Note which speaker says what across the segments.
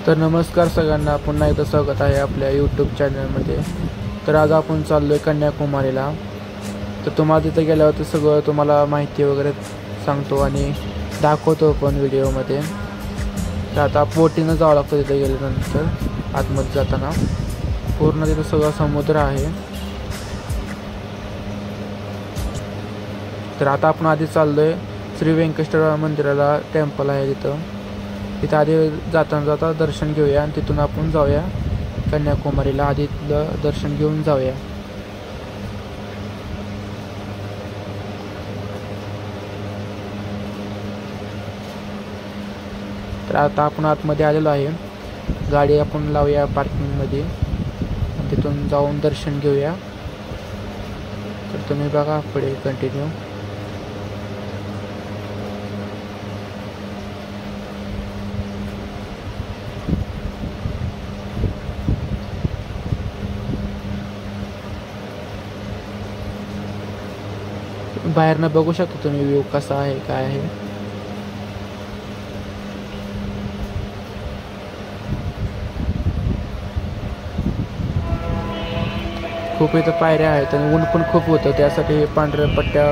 Speaker 1: तर नमस्कार सगळ्यांना, पुन्हा एकदा स्वागत आहे आपल्या यूट्यूब चॅनलमध्ये। तर आज आपण चाललो आहे कन्याकुमारीला। तर तुम्हाला तिथे गेल्यावर सगळं तुम्हाला माहिती वगैरे सांगतो आणि दाखवतो पण व्हिडिओमध्ये। तर आता बोटीनं जावं लागतं तिथे गेल्यानंतर, आतमध्ये जाताना पूर्ण तिथं सगळं समुद्र आहे। तर आता आपण आधी चाललो आहे श्री व्यंकटेश्वर मंदिराला, टेम्पल आहे तिथं आधी जाता दर्शन घेऊया आणि तिथून आपण जाऊया कन्याकुमारीला। आधी दर्शन घेऊन जाऊया। तर आता आपण आतमध्ये आलेलो आहे, गाडी आपण लावूया पार्किंगमध्ये आणि तिथून जाऊन दर्शन घेऊया। तर तुम्ही बघा पुढे कंटिन्यू। बाहेरनं बघू शकता तुम्ही व्ह्यू कसा आहे, काय आहे। खूप इथं पायऱ्या आहेत आणि ऊन पण खूप होतं, त्यासाठी हे पांढऱ्या पट्ट्या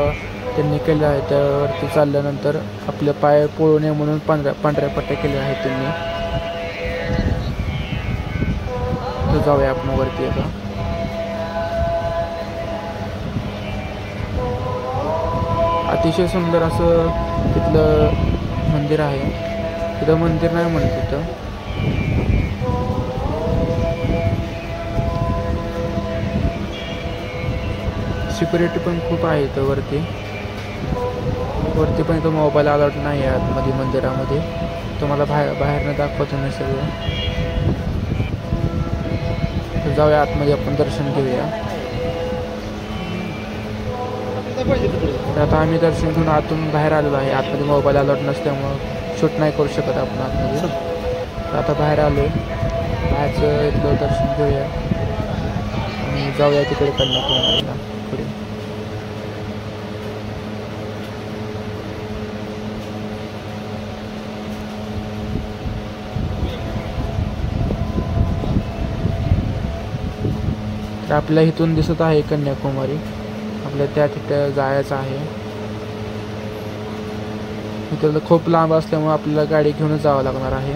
Speaker 1: त्यांनी केल्या आहेत। त्यावरती चालल्यानंतर आपले पाय पोळू नये म्हणून पांढऱ्या पट्ट्या केल्या आहेत त्यांनी। तर जाऊया आपण वरती आता। अतिशय सुंदर असं तिथलं मंदिर आहे। तिथं मंदिर नाही म्हणत, तिथं सिक्युरिटी पण खूप आहे इथं वरती पण इथं मोबाईल अलाउड नाही आहे आतमध्ये मंदिरामध्ये। तुम्हाला बाहेरनं दाखवतो मी सगळं। तर जाऊया आतमध्ये, आपण दर्शन घेऊया। तर आता आम्ही दर्शन घेऊन आतून बाहेर आलेलो आहे। आतमध्ये मोबाईल अलाउड नसल्यामुळं शूट नाही करू शकत आपण आतमध्ये। तर आता बाहेर आलो आहे, बाहेरचं इथलं दर्शन घेऊया आणि जाऊया तिकडे कन्याकुमारीला पुढे। तर आपल्या इथून दिसत आहे कन्याकुमारी, आपल्या त्या तिथं जायचं आहे। इथं खूप लांब असल्यामुळे आपल्याला गाडी घेऊनच जावं लागणार आहे।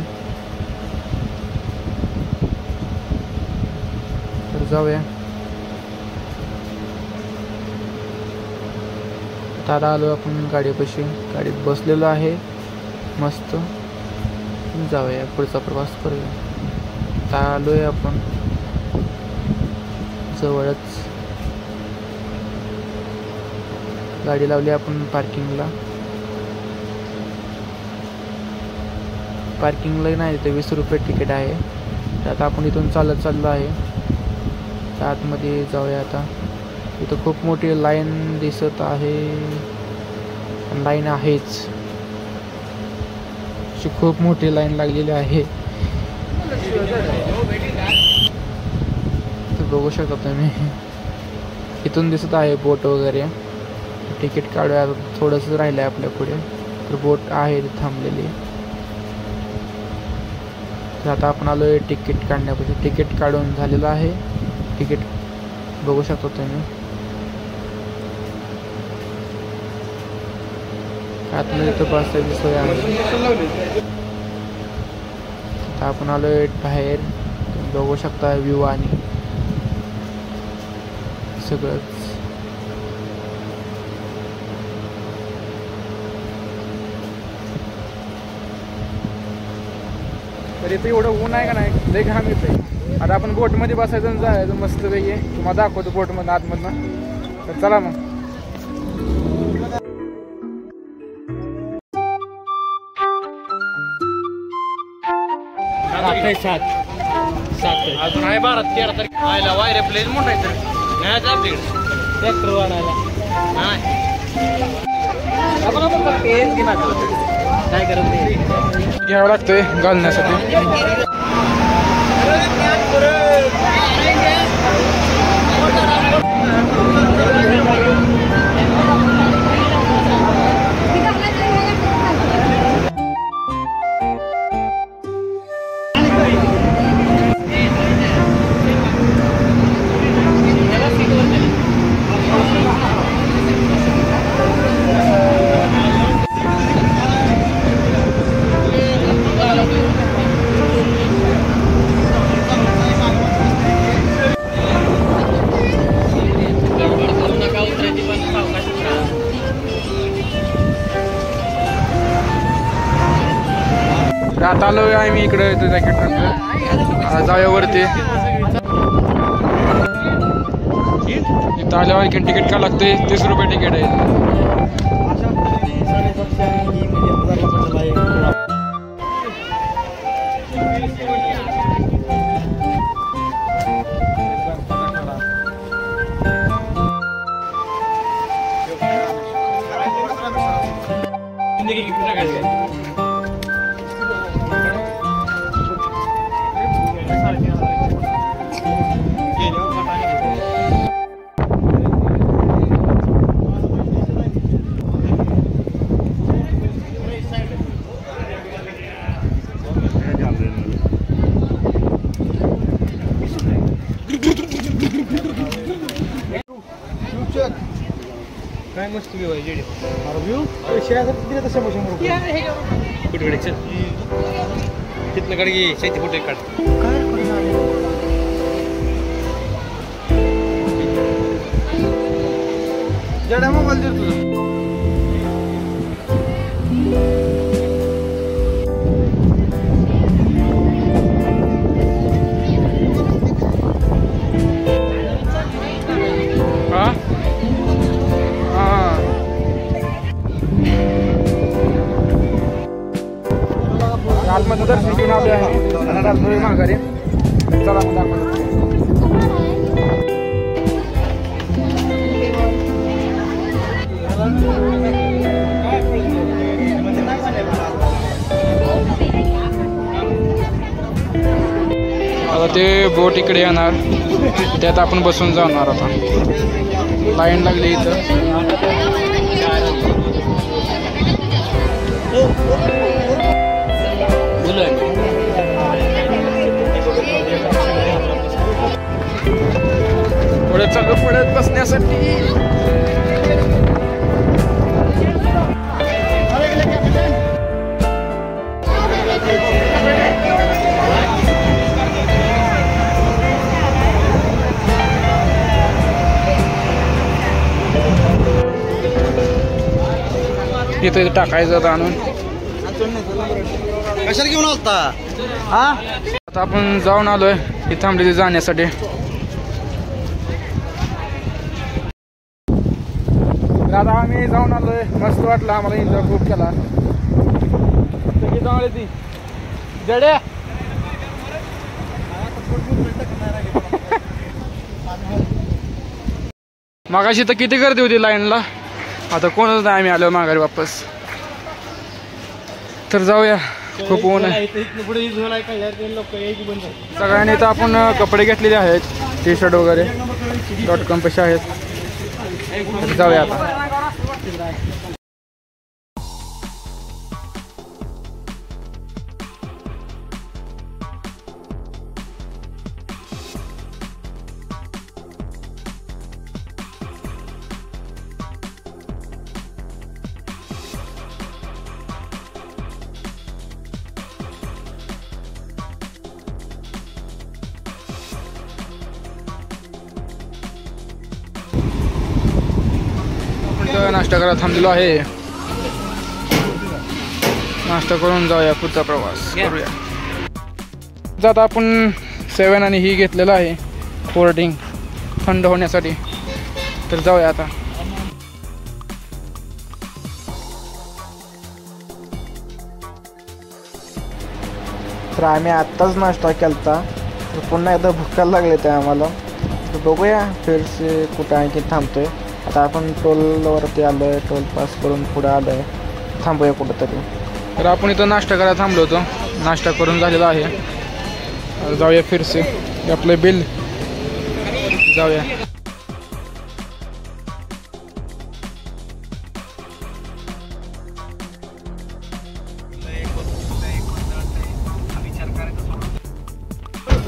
Speaker 1: तर जाऊया। आता आलो आपण गाडीपाशी, गाडीत बसलेलो आहे मस्त। जाऊया, पुढचा प्रवास करूया। आता आलोय आपण जवळच, गाडी लावली आपण पार्किंगला नाही, तिथे 20 रुपये तिकीट आहे। तर आता आपण इथून चालत चाललो आहे, तर आतमध्ये जाऊया आता। इथं खूप मोठी लाईन दिसत आहे, लाईन आहेच, खूप मोठी लाईन लागलेली आहे। तर बघू शकता तुम्ही, इथून दिसत आहे बोट वगैरे। तिकीट काढूया, थोडंसं राहिलं आहे आपल्या पुढे, तर बोट आहे थांबलेली। तर आता आपण आलो आहे तिकीट काढण्यापासून, तिकीट काढून झालेलं आहे। तिकीट बघू शकतो तुम्ही, आतमध्ये तर बसायची सोय आहे। आता आपण आलो आहे बाहेर, बघू शकता व्ह्यू आणि सगळंच।
Speaker 2: तर इथं एवढं ऊन आहे का नाही, लय घाम येतंय। आता आपण बोटमध्ये बसायचं आणि जायचं मस्त पैकी, तुम्हाला दाखवतो बोटमधून आतमधनं। तर चला मग। अजून आहे 12-13 तारीख आयला वायरे प्लेस मोठा आहे, तर नाही आपल्याकडे ट्रॅक्टर वाढायला काय करत नाही, घ्यावं लागतंय घालण्यासाठी। तर आता आलो आहे मी इकडे जॅकेट टाकलं. जाऊया वरती. इथं आल्यावर आणखी तिकीट का लागते. 30 रुपये तिकीट आहे.
Speaker 3: काय मस्त व्ह्यू आहे जेडी. व्ह्यू शेअरसाठी दिले तर 100 रुपये. कुठे चल तिथनं काढ घे. 70 फुट काढ. जेडा मोबाईल दे तुझा.
Speaker 2: आतमध्ये दर्शन घेऊन आले आहे माघारी. चला मग दाखवतो. आता ते बोट इकडे येणार. त्यात आपण बसून जाणार. आता लाईन लागली इथं. पुढे चालू पुढे बसण्यासाठी. इथे टाकायचं आणून.
Speaker 3: कशाला घेऊन आलता.
Speaker 2: आता आपण जाऊन आलोय इथे थांबले जाण्यासाठी. दादा आम्ही जाऊन आलोय. मस्त वाटलं आम्हाला. एन्जॉय खूप केला. जाऊन ती जडे मागाशी तर किती गर्दी होती लाईनला. आता कोणच नाही. आम्ही आलो माघारी वापस. तर जाऊया. खूप ऊन आहे. सगळ्यांनी तर आपण कपडे घेतलेले आहेत. टी-शर्ट वगैरे .com पैसे आहेत. तर जाऊया आता. नाश्ता करायला थांबलेलो आहे. नाश्ता करून जाऊया. पुढचा प्रवास करूया. जात आपण 7 आणि ही घेतलेलं आहे कोल्ड्रिंक थंड होण्यासाठी. तर जाऊया आता.
Speaker 1: तर आम्ही आत्ताच नाश्ता केलता. तर पुन्हा एकदा भुकायला लागले ते आम्हाला. तर बघूया फिरसे कुठं आणखी थांबतोय. आता आपण टोलवरती आलो आहे. टोल पास करून पुढे आलो आहे. थांबूया कुठंतरी.
Speaker 2: तर आपण इथं नाश्ता करायला थांबलो होतो. नाश्ता करून झालेला आहे. जाऊया फिरसे. आपलं बिल जाऊया.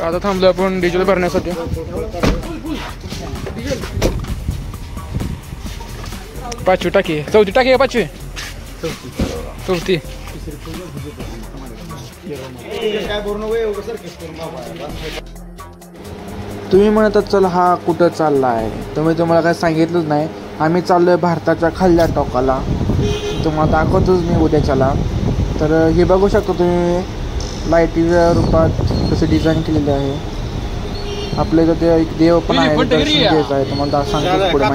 Speaker 2: आता थांबलो आपण डिझेल भरण्यासाठी. पाचवी टाकी. चौथी टाकी आहे. पाचवी चौथी.
Speaker 1: तुम्ही म्हणत चल हा कुठं चालला आहे. तुम्ही तुम्हाला काय सांगितलंच नाही. आम्ही चाललो आहे भारताच्या खाल्ल्या टोकाला. तुम्हाला दाखवतोच मी उद्याच्याला. तर हे बघू शकतो तुम्ही. लाईटीच्या रूपात कसं डिझाईन केलेलं आहे. आपल्या इथं ते एक देव पण आहे, दर्शन घ्यायचं आहे. तुम्हाला सांगतो पुढे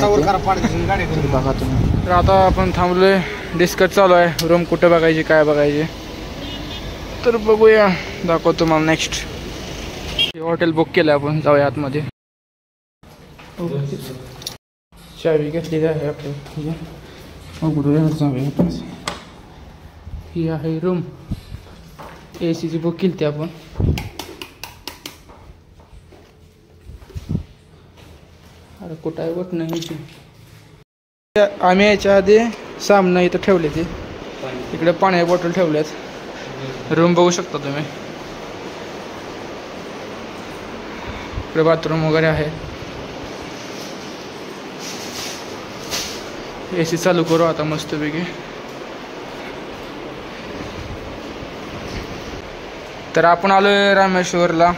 Speaker 1: माहिती बघा तुम्ही.
Speaker 2: तर आता आपण थांबलोय, डिस्कस चालू आहे रूम कुठं बघायची काय बघायची. तर बघूया, दाखवतो तुम्हाला नेक्स्ट. हॉटेल बुक केलं आपण, जाऊया आतमध्ये. चावी घेतलेली आहे आपली, जाऊया आपण. ही आहे रूम, AC ची बुक केली ती आपण. अरे कुठं आहे बट नाही. आम्ही याच्या आधी सामना इथं ठेवले ते, इकडे पाण्याची बॉटल ठेवल्यात. रूम बघू शकता तुम्ही, इकडे बाथरूम वगैरे आहे. AC चालू करू आता मस्तपैकी. तर आपण आलोय रामेश्वरला.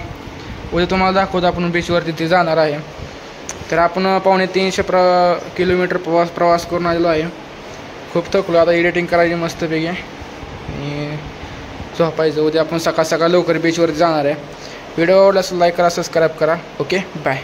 Speaker 2: उद्या तुम्हाला दाखवतो आपण बीचवर तिथे जाणार आहे. तर आपण 250 किलोमीटर प्रवास करून आलेलो आहे. खूप थकलो, आता एडिटिंग करायची मस्तपैकी आणि झोपायचं. उद्या आपण सकाळ लवकर बीचवरती जाणार आहे. व्हिडिओ आवडला असेल लाईक करा, सबस्क्राईब करा. Okay, bye.